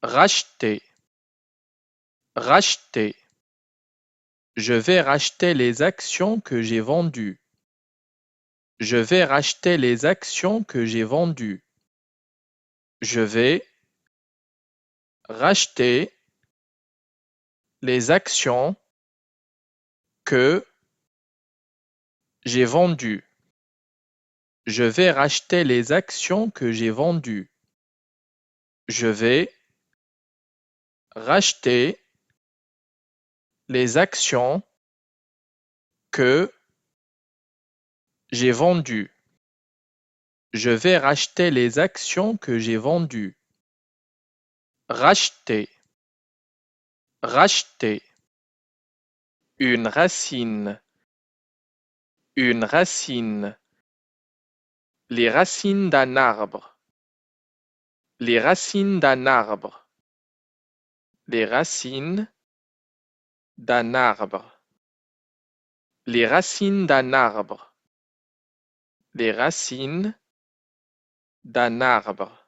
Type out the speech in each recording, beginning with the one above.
Racheter, racheter. Je vais racheter les actions que j'ai vendues. Je vais racheter les actions que j'ai vendues. Je vais racheter les actions que j'ai vendues. Je vais racheter les actions que j'ai vendues. Je vais racheter les actions que j'ai vendues. Je vais racheter les actions que j'ai vendues. Racheter, racheter. Une racine, une racine. Les racines d'un arbre, les racines d'un arbre. Les racines d'un arbre, les racines d'un arbre. Les racines d'un arbre,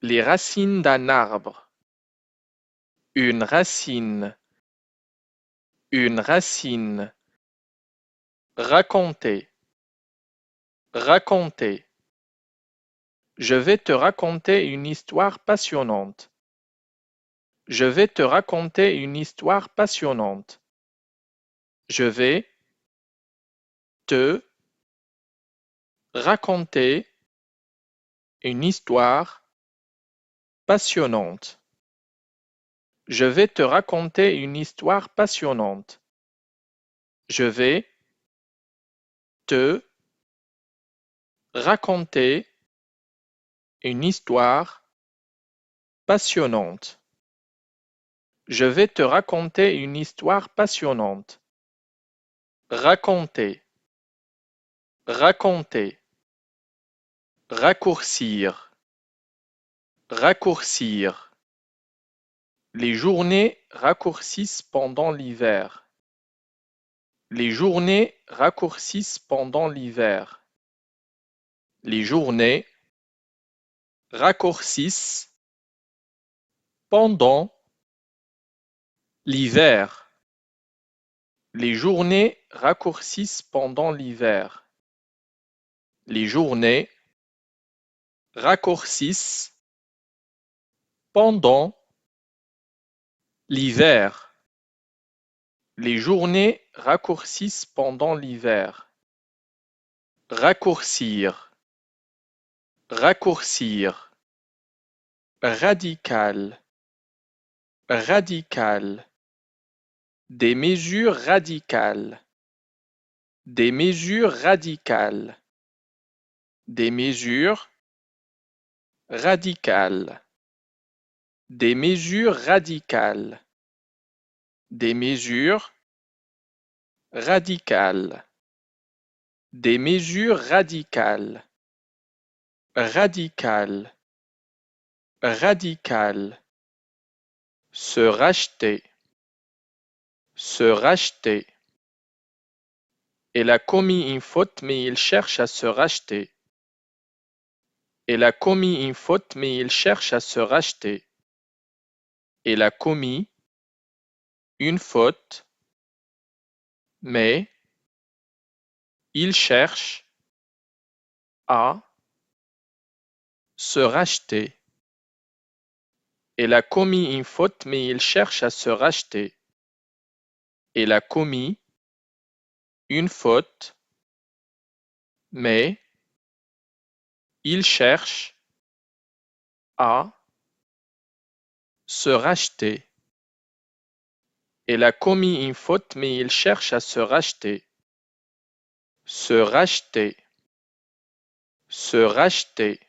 les racines d'un arbre. Une racine, une racine. Raconter, raconter. Je vais te raconter une histoire passionnante. Je vais te raconter une histoire passionnante. Je vais te raconter une histoire passionnante. Je vais te raconter une histoire passionnante. Je vais te raconter une histoire passionnante. Je vais te raconter une histoire passionnante. Raconter, raconter. Raccourcir, raccourcir. Les journées raccourcissent pendant l'hiver. Les journées raccourcissent pendant l'hiver. Les journées raccourcissent pendant l'hiver. Les journées raccourcissent pendant l'hiver. Les journées raccourcissent pendant l'hiver. Les journées raccourcissent pendant l'hiver. Raccourcir, raccourcir. Radical, radical. Des mesures radicales. Des mesures radicales. Des mesures radicales. Des mesures radicales. Des mesures radicales. Des mesures radicales. Radical, radical. Se racheter. Se racheter. Elle a commis une faute mais il cherche à se racheter. Elle a commis une faute mais il cherche à se racheter. Elle a commis une faute mais il cherche à se racheter. Elle a commis une faute mais il cherche à se racheter. Elle a commis une faute mais il cherche à se racheter. Elle a commis une faute mais il cherche à se racheter. Se racheter. Se racheter.